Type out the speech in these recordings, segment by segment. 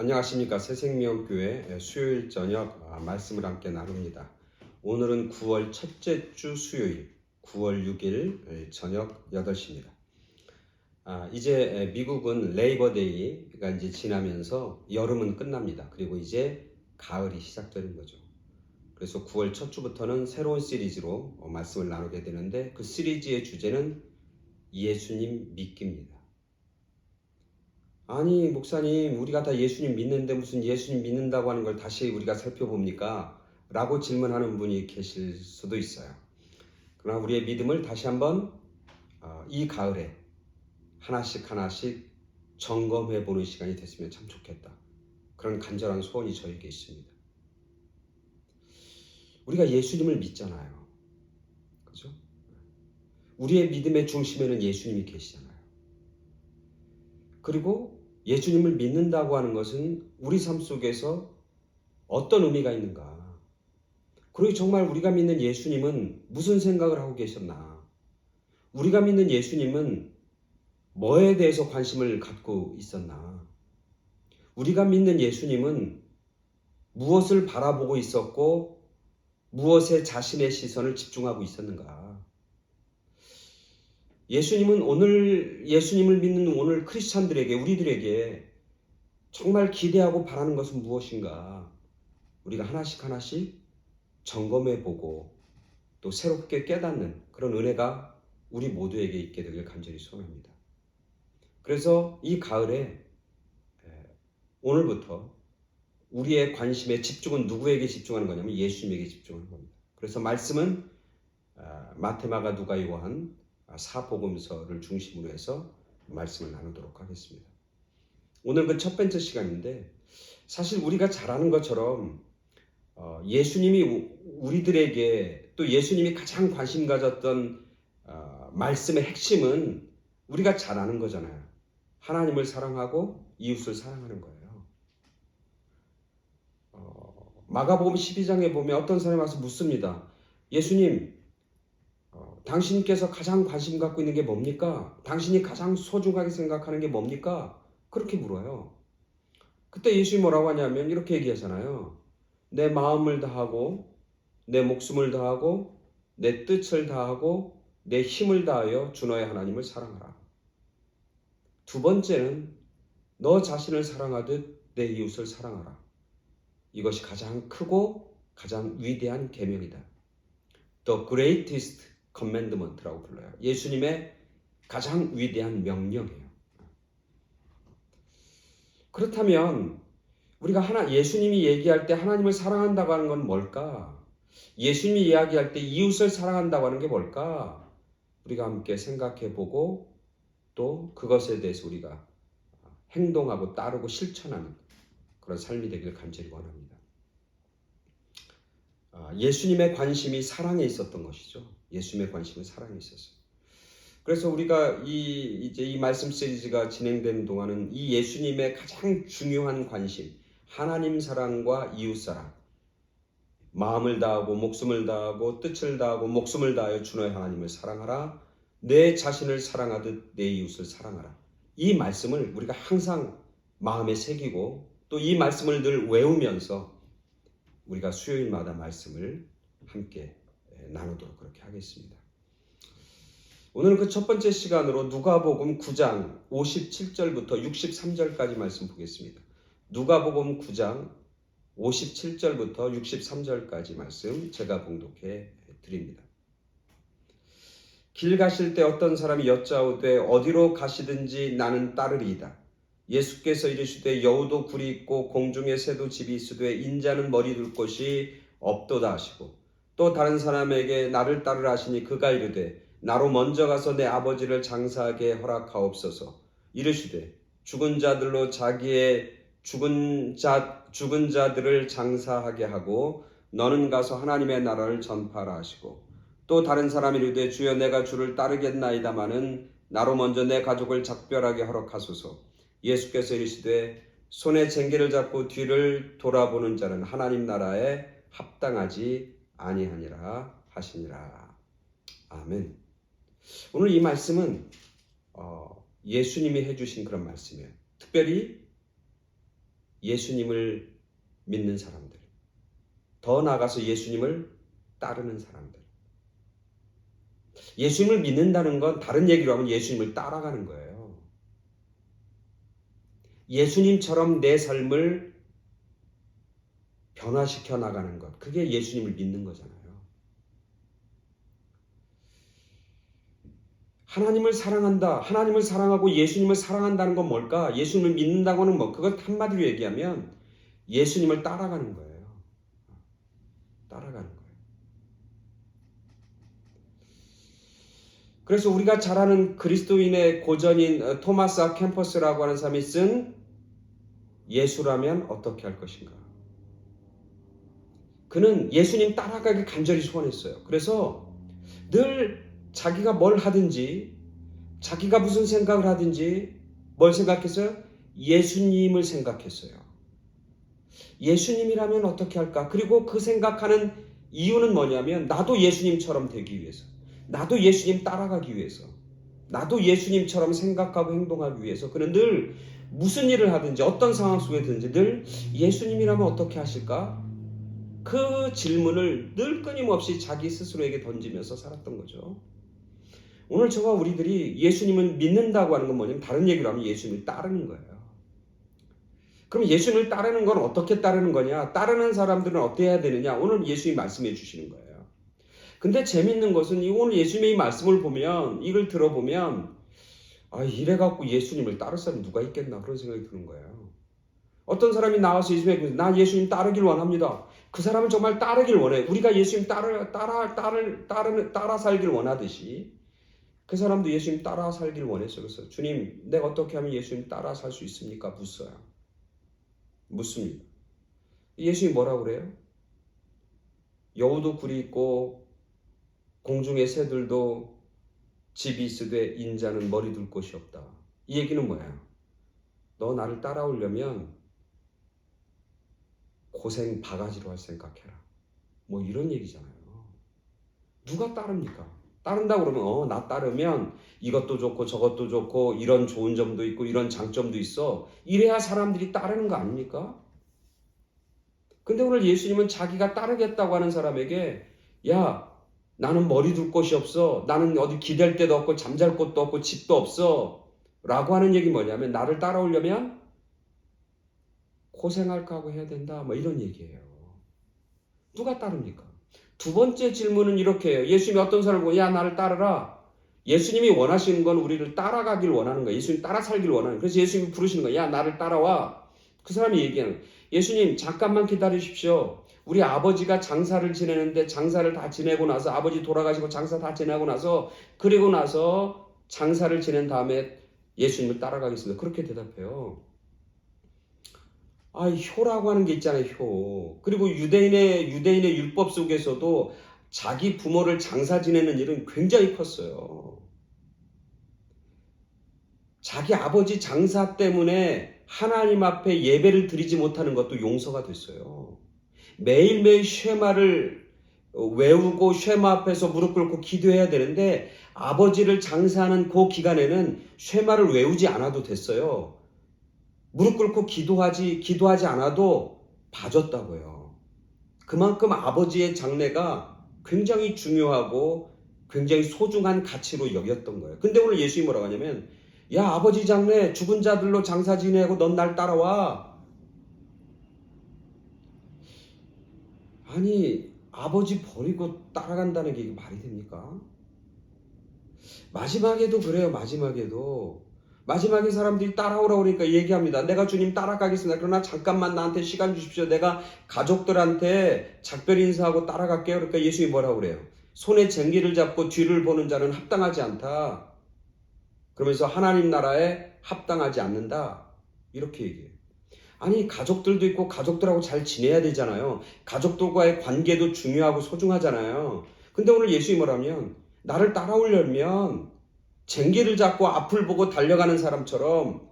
안녕하십니까. 새생명교회 수요일 저녁 말씀을 함께 나눕니다. 오늘은 9월 첫째 주 수요일 9월 6일 저녁 8시입니다. 이제 미국은 레이버데이가 이제 지나면서 여름은 끝납니다. 그리고 이제 가을이 시작되는 거죠. 그래서 9월 첫 주부터는 새로운 시리즈로 말씀을 나누게 되는데 그 시리즈의 주제는 예수님 믿기입니다. 아니 목사님, 우리가 다 예수님 믿는데 무슨 예수님 믿는다고 하는 걸 다시 우리가 살펴봅니까? 라고 질문하는 분이 계실 수도 있어요. 그러나 우리의 믿음을 다시 한번 이 가을에 하나씩 점검해 보는 시간이 됐으면 참 좋겠다. 그런 간절한 소원이 저에게 있습니다. 우리가 예수님을 믿잖아요. 그죠? 우리의 믿음의 중심에는 예수님이 계시잖아요. 그리고 예수님을 믿는다고 하는 것은 우리 삶 속에서 어떤 의미가 있는가? 그리고 정말 우리가 믿는 예수님은 무슨 생각을 하고 계셨나? 우리가 믿는 예수님은 뭐에 대해서 관심을 갖고 있었나? 우리가 믿는 예수님은 무엇을 바라보고 있었고 무엇에 자신의 시선을 집중하고 있었는가? 예수님을 믿는 오늘 크리스찬들에게, 우리들에게 정말 기대하고 바라는 것은 무엇인가? 우리가 하나씩 점검해 보고 또 새롭게 깨닫는 그런 은혜가 우리 모두에게 있게 되길 간절히 소원합니다. 그래서 이 가을에 오늘부터 우리의 관심의 집중은 누구에게 집중하는 거냐면 예수님에게 집중하는 겁니다. 그래서 말씀은 마태, 마가, 누가, 요한 사복음서를 중심으로 해서 말씀을 나누도록 하겠습니다. 오늘 그 첫 번째 시간인데 사실 우리가 잘 아는 것처럼 예수님이 우리들에게 또 예수님이 가장 관심 가졌던 말씀의 핵심은 우리가 잘 아는 거잖아요. 하나님을 사랑하고 이웃을 사랑하는 거예요. 마가복음 12장에 보면 어떤 사람이 와서 묻습니다. 예수님, 당신께서 가장 관심 갖고 있는 게 뭡니까? 당신이 가장 소중하게 생각하는 게 뭡니까? 그렇게 물어요. 그때 예수님이 뭐라고 하냐면 이렇게 얘기하잖아요. 내 마음을 다하고 내 목숨을 다하고 내 뜻을 다하고 내 힘을 다하여 주 너의 하나님을 사랑하라. 두 번째는 너 자신을 사랑하듯 내 이웃을 사랑하라. 이것이 가장 크고 가장 위대한 계명이다. The greatest commandment라고 불러요. 예수님의 가장 위대한 명령이에요. 그렇다면 우리가 예수님이 얘기할 때 하나님을 사랑한다고 하는 건 뭘까? 예수님이 이야기할 때 이웃을 사랑한다고 하는 게 뭘까? 우리가 함께 생각해 보고 또 그것에 대해서 우리가 행동하고 따르고 실천하는 그런 삶이 되길 간절히 원합니다. 예수님의 관심이 사랑에 있었던 것이죠. 예수님의 관심은 사랑에 있었어요. 그래서 우리가 이 말씀 시리즈가 진행되는 동안은 이 예수님의 가장 중요한 관심, 하나님 사랑과 이웃 사랑, 마음을 다하고 목숨을 다하고 뜻을 다하고 목숨을 다하여 주 너의 하나님을 사랑하라. 내 자신을 사랑하듯 내 이웃을 사랑하라. 이 말씀을 우리가 항상 마음에 새기고 또 이 말씀을 늘 외우면서 우리가 수요일마다 말씀을 함께 나누도록 그렇게 하겠습니다. 오늘 그 첫 번째 시간으로 누가복음 9장 57절부터 63절까지 말씀 보겠습니다. 누가복음 9장 57절부터 63절까지 말씀 제가 봉독해 드립니다. 길 가실 때 어떤 사람이 여짜오되 어디로 가시든지 나는 따르리이다. 예수께서 이르시되 여우도 굴이 있고 공중에 새도 집이 있으되 인자는 머리 둘 곳이 없도다 하시고 또 다른 사람에게 나를 따르라 하시니 그가 이르되 나로 먼저 가서 내 아버지를 장사하게 허락하옵소서. 이르시되 죽은 자들로 자기의 죽은 자들을 장사하게 하고 너는 가서 하나님의 나라를 전파하라 하시고 또 다른 사람이 이르되 주여 내가 주를 따르겠나이다마는 나로 먼저 내 가족을 작별하게 허락하소서. 예수께서 이르시되 손에 쟁기를 잡고 뒤를 돌아보는 자는 하나님 나라에 합당하지 아니하니라 하시니라. 아멘. 오늘 이 말씀은 예수님이 해주신 그런 말씀이에요. 특별히 예수님을 믿는 사람들, 더 나아가서 예수님을 따르는 사람들. 예수님을 믿는다는 건 다른 얘기로 하면 예수님을 따라가는 거예요. 예수님처럼 내 삶을 변화시켜 나가는 것. 그게 예수님을 믿는 거잖아요. 하나님을 사랑한다. 하나님을 사랑하고 예수님을 사랑한다는 건 뭘까? 예수님을 믿는다고 하는 뭐 그걸 한마디로 얘기하면 예수님을 따라가는 거예요. 따라가는 거예요. 그래서 우리가 잘 아는 그리스도인의 고전인 토마스 아 캠퍼스라고 하는 사람이 쓴 예수라면 어떻게 할 것인가? 그는 예수님 따라가기 간절히 소원했어요. 그래서 늘 자기가 뭘 하든지, 자기가 무슨 생각을 하든지 뭘 생각했어요? 예수님을 생각했어요. 예수님이라면 어떻게 할까? 그리고 그 생각하는 이유는 뭐냐면 나도 예수님처럼 되기 위해서, 나도 예수님 따라가기 위해서, 나도 예수님처럼 생각하고 행동하기 위해서 그는 늘 무슨 일을 하든지 어떤 상황 속에 든지 늘 예수님이라면 어떻게 하실까? 그 질문을 늘 끊임없이 자기 스스로에게 던지면서 살았던 거죠. 오늘 저와 우리들이 예수님을 믿는다고 하는 건 뭐냐면 다른 얘기로 하면 예수님을 따르는 거예요. 그럼 예수님을 따르는 건 어떻게 따르는 거냐? 따르는 사람들은 어떻게 해야 되느냐? 오늘 예수님이 말씀해 주시는 거예요. 근데 재밌는 것은 오늘 예수님의 이 말씀을 보면, 이걸 들어보면 이래갖고 예수님을 따를 사람이 누가 있겠나 그런 생각이 드는 거예요. 어떤 사람이 나와서 예수님에게 나 예수님 따르길 원합니다. 그 사람은 정말 따르길 원해. 우리가 예수님 따라 살길 원하듯이 그 사람도 예수님 따라 살길 원했어요. 그래서 주님, 내가 어떻게 하면 예수님 따라 살 수 있습니까? 묻습니다. 예수님이 뭐라고 그래요? 여우도 굴이 있고 공중의 새들도 집이 있으되 인자는 머리 둘 곳이 없다. 이 얘기는 뭐야? 너 나를 따라오려면 고생 바가지로 할 생각해라. 뭐 이런 얘기잖아요. 누가 따릅니까? 따른다고 그러면 나 따르면 이것도 좋고 저것도 좋고 이런 좋은 점도 있고 이런 장점도 있어. 이래야 사람들이 따르는 거 아닙니까? 근데 오늘 예수님은 자기가 따르겠다고 하는 사람에게 야, 나는 머리 둘 곳이 없어. 나는 어디 기댈 데도 없고 잠잘 곳도 없고 집도 없어. 라고 하는 얘기 뭐냐면 나를 따라오려면 고생할 각오 해야 된다. 뭐 이런 얘기예요. 누가 따릅니까? 두 번째 질문은 이렇게 해요. 예수님이 어떤 사람을 보고 야 나를 따르라. 예수님이 원하시는 건 우리를 따라가길 원하는 거예요. 예수님 따라 살길 원하는 거예요. 그래서 예수님이 부르시는 거예요. 야 나를 따라와. 그 사람이 얘기하는 거예요. 예수님 잠깐만 기다리십시오. 우리 아버지가 장사를 지내는데 장사를 다 지내고 나서 아버지 돌아가시고 장사 다 지내고 나서 그리고 나서 장사를 지낸 다음에 예수님을 따라가겠습니다. 그렇게 대답해요. 효라고 하는 게 있잖아요, 효. 그리고 유대인의 율법 속에서도 자기 부모를 장사 지내는 일은 굉장히 컸어요. 자기 아버지 장사 때문에 하나님 앞에 예배를 드리지 못하는 것도 용서가 됐어요. 매일매일 쉐마를 외우고 쉐마 앞에서 무릎 꿇고 기도해야 되는데 아버지를 장사하는 그 기간에는 쉐마를 외우지 않아도 됐어요. 무릎 꿇고 기도하지 않아도 봐줬다고요. 그만큼 아버지의 장래가 굉장히 중요하고 굉장히 소중한 가치로 여겼던 거예요. 근데 오늘 예수님이 뭐라고 하냐면 야 아버지 장래 죽은 자들로 장사 지내고 넌 날 따라와. 아니 아버지 버리고 따라간다는 게 말이 됩니까? 마지막에도 그래요. 마지막에 사람들이 따라오라고 그러니까 얘기합니다. 내가 주님 따라가겠습니다. 그러나 잠깐만 나한테 시간 주십시오. 내가 가족들한테 작별 인사하고 따라갈게요. 그러니까 예수님이 뭐라고 그래요? 손에 쟁기를 잡고 뒤를 보는 자는 합당하지 않다. 그러면서 하나님 나라에 합당하지 않는다. 이렇게 얘기해요. 아니 가족들도 있고 가족들하고 잘 지내야 되잖아요. 가족들과의 관계도 중요하고 소중하잖아요. 근데 오늘 예수님이 뭐라면 나를 따라오려면 쟁기를 잡고 앞을 보고 달려가는 사람처럼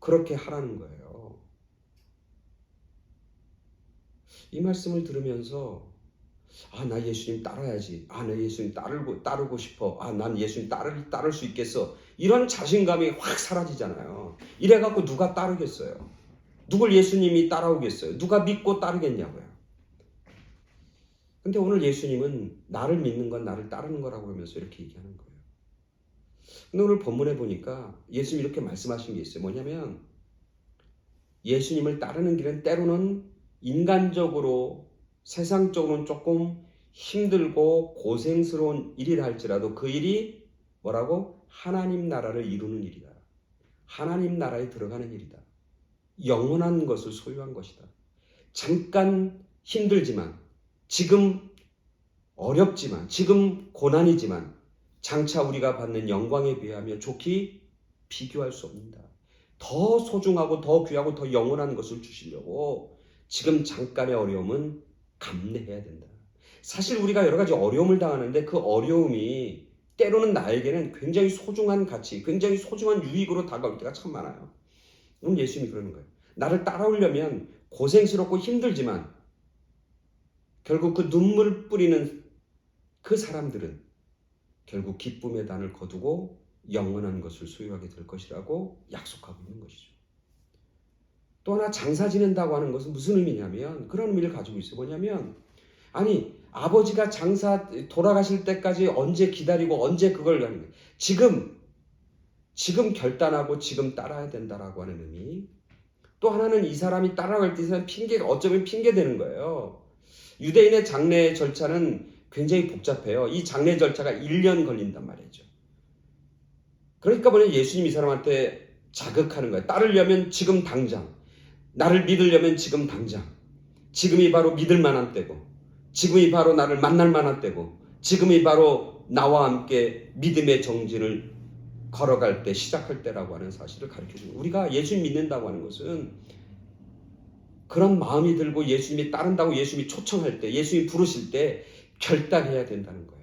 그렇게 하라는 거예요. 이 말씀을 들으면서 나 예수님 따라야지. 나 예수님 따르고 싶어. 난 예수님 따를 수 있겠어. 이런 자신감이 확 사라지잖아요. 이래갖고 누가 따르겠어요. 누굴 예수님이 따라오겠어요? 누가 믿고 따르겠냐고요. 근데 오늘 예수님은 나를 믿는 건 나를 따르는 거라고 하면서 이렇게 얘기하는 거예요. 근데 오늘 본문에 보니까 예수님이 이렇게 말씀하신 게 있어요. 뭐냐면 예수님을 따르는 길은 때로는 인간적으로 세상적으로는 조금 힘들고 고생스러운 일이라 할지라도 그 일이 뭐라고? 하나님 나라를 이루는 일이다. 하나님 나라에 들어가는 일이다. 영원한 것을 소유한 것이다. 잠깐 힘들지만, 지금 어렵지만, 지금 고난이지만 장차 우리가 받는 영광에 비하며 좋게 비교할 수 없는다. 더 소중하고 더 귀하고 더 영원한 것을 주시려고 지금 잠깐의 어려움은 감내해야 된다. 사실 우리가 여러 가지 어려움을 당하는데 그 어려움이 때로는 나에게는 굉장히 소중한 가치, 굉장히 소중한 유익으로 다가올 때가 참 많아요. 오늘 예수님이 그러는 거예요. 나를 따라오려면 고생스럽고 힘들지만 결국 그 눈물 뿌리는 그 사람들은 결국 기쁨의 단을 거두고 영원한 것을 소유하게 될 것이라고 약속하고 있는 것이죠. 또 하나 장사 지낸다고 하는 것은 무슨 의미냐면 그런 의미를 가지고 있어요. 뭐냐면 아니 아버지가 장사 돌아가실 때까지 언제 기다리고 언제 그걸 하는 거예요. 지금 결단하고 지금 따라야 된다라고 하는 의미. 또 하나는 이 사람이 따라갈 때 핑계가 어쩌면 핑계되는 거예요. 유대인의 장례 절차는 굉장히 복잡해요. 이 장례 절차가 1년 걸린단 말이죠. 그러니까 뭐냐 예수님이 이 사람한테 자극하는 거예요. 따르려면 지금 당장, 나를 믿으려면 지금 당장, 지금이 바로 믿을 만한 때고, 지금이 바로 나를 만날 만한 때고, 지금이 바로 나와 함께 믿음의 정진을 걸어갈 때, 시작할 때라고 하는 사실을 가르쳐주는 거예요. 우리가 예수님 믿는다고 하는 것은 그런 마음이 들고 예수님이 따른다고 예수님이 초청할 때, 예수님이 부르실 때 결단해야 된다는 거예요.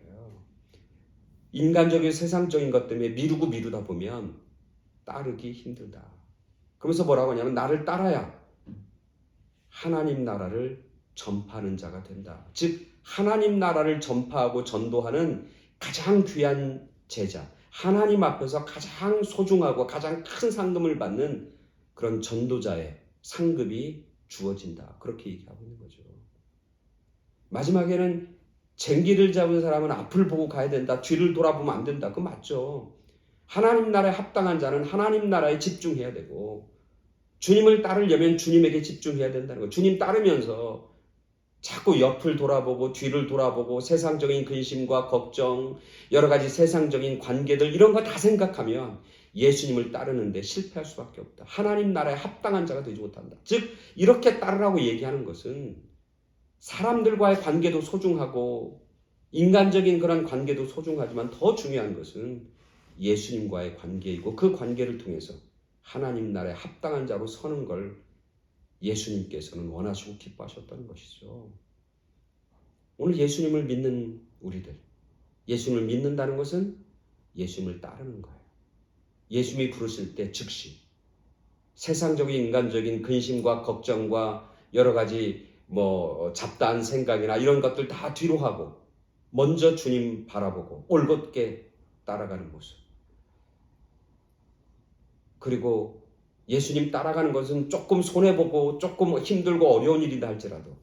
인간적인 세상적인 것 때문에 미루다 보면 따르기 힘들다. 그러면서 뭐라고 하냐면 나를 따라야 하나님 나라를 전파하는 자가 된다. 즉 하나님 나라를 전파하고 전도하는 가장 귀한 제자, 하나님 앞에서 가장 소중하고 가장 큰 상금을 받는 그런 전도자의 상급이 주어진다. 그렇게 얘기하고 있는 거죠. 마지막에는 쟁기를 잡은 사람은 앞을 보고 가야 된다. 뒤를 돌아보면 안 된다. 그거 맞죠. 하나님 나라에 합당한 자는 하나님 나라에 집중해야 되고 주님을 따르려면 주님에게 집중해야 된다는 거예요. 주님 따르면서 자꾸 옆을 돌아보고 뒤를 돌아보고 세상적인 근심과 걱정, 여러 가지 세상적인 관계들 이런 거 다 생각하면 예수님을 따르는데 실패할 수밖에 없다. 하나님 나라에 합당한 자가 되지 못한다. 즉 이렇게 따르라고 얘기하는 것은 사람들과의 관계도 소중하고 인간적인 그런 관계도 소중하지만 더 중요한 것은 예수님과의 관계이고 그 관계를 통해서 하나님 나라에 합당한 자로 서는 걸 예수님께서는 원하시고 기뻐하셨다는 것이죠. 오늘 예수님을 믿는 우리들, 예수님을 믿는다는 것은 예수님을 따르는 거예요. 예수님이 부르실 때 즉시 세상적인 인간적인 근심과 걱정과 여러 가지 잡다한 생각이나 이런 것들 다 뒤로 하고 먼저 주님 바라보고 올곧게 따라가는 모습. 그리고 예수님 따라가는 것은 조금 손해보고 조금 힘들고 어려운 일이다 할지라도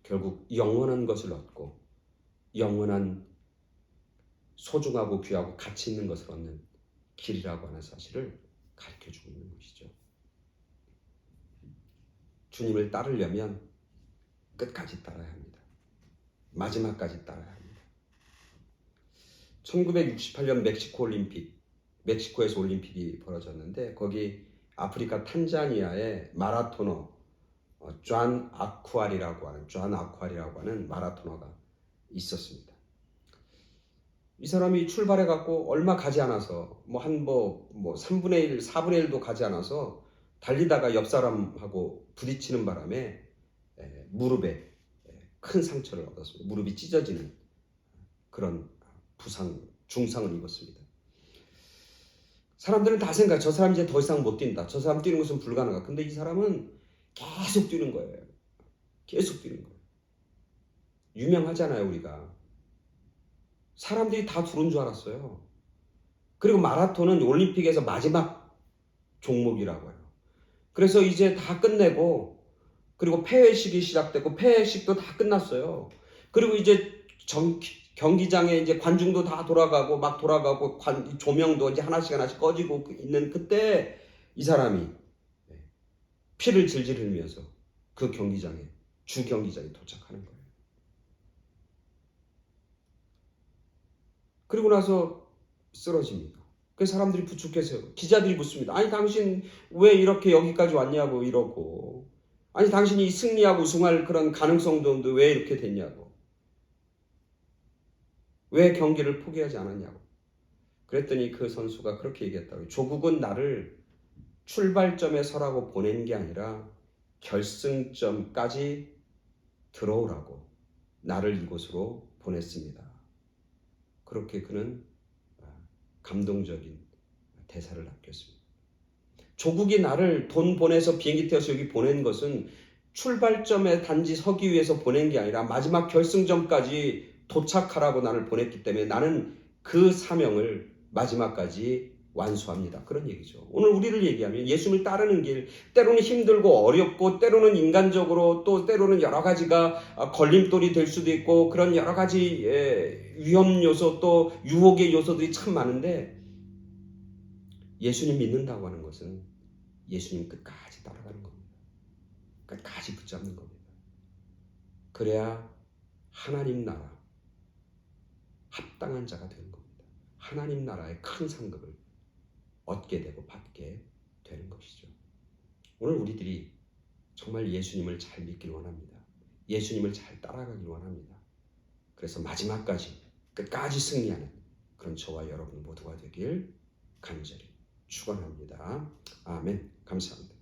결국 영원한 것을 얻고 영원한 소중하고 귀하고 가치 있는 것을 얻는 길이라고 하는 사실을 가르쳐주고 있는 것이죠. 주님을 따르려면 끝까지 따라야 합니다. 마지막까지 따라야 합니다. 1968년 멕시코 올림픽, 멕시코에서 올림픽이 벌어졌는데 거기 아프리카 탄자니아의 마라토너 존 아쿠아리라고 하는 마라토너가 있었습니다. 이 사람이 출발해 갖고 얼마 가지 않아서 3분의 1, 4분의 1도 가지 않아서 달리다가 옆 사람하고 부딪히는 바람에 무릎에 큰 상처를 얻었습니다. 무릎이 찢어지는 그런 중상을 입었습니다. 사람들은 다 생각해. 저 사람 이제 더 이상 못 뛴다. 저 사람 뛰는 것은 불가능하다. 근데 이 사람은 계속 뛰는 거예요. 계속 뛰는 거예요. 유명하잖아요, 우리가. 사람들이 다 두른 줄 알았어요. 그리고 마라톤은 올림픽에서 마지막 종목이라고 해요. 그래서 이제 다 끝내고 그리고 폐회식이 시작되고 폐회식도 다 끝났어요. 그리고 이제 경기장에 이제 관중도 다 돌아가고 막 돌아가고 조명도 이제 하나씩 꺼지고 있는 그때 이 사람이 피를 질질 흘리면서 그 경기장에 주 경기장에 도착하는 거예요. 그리고 나서 쓰러집니다. 그 사람들이 부축해서 기자들이 묻습니다. 아니 당신 왜 이렇게 여기까지 왔냐고 이러고 아니 당신이 승리하고 우승할 그런 가능성도 없는데 왜 이렇게 됐냐고 왜 경기를 포기하지 않았냐고 그랬더니 그 선수가 그렇게 얘기했다고요. 조국은 나를 출발점에 서라고 보낸 게 아니라 결승점까지 들어오라고 나를 이곳으로 보냈습니다. 그렇게 그는 감동적인 대사를 남겼습니다. 조국이 나를 돈 보내서 비행기 태워서 여기 보낸 것은 출발점에 단지 서기 위해서 보낸 게 아니라 마지막 결승점까지 도착하라고 나를 보냈기 때문에 나는 그 사명을 마지막까지 완수합니다. 그런 얘기죠. 오늘 우리를 얘기하면 예수님을 따르는 길, 때로는 힘들고 어렵고 때로는 인간적으로 또 때로는 여러 가지가 걸림돌이 될 수도 있고 그런 여러 가지 위험 요소 또 유혹의 요소들이 참 많은데 예수님 믿는다고 하는 것은 예수님 끝까지 따라가는 겁니다. 끝까지 붙잡는 겁니다. 그래야 하나님 나라 합당한 자가 되는 겁니다. 하나님 나라의 큰 상급을 얻게 되고 받게 되는 것이죠. 오늘 우리들이 정말 예수님을 잘 믿길 원합니다. 예수님을 잘 따라가길 원합니다. 그래서 마지막까지 끝까지 승리하는 그런 저와 여러분 모두가 되길 간절히 축원합니다. 아멘. 감사합니다.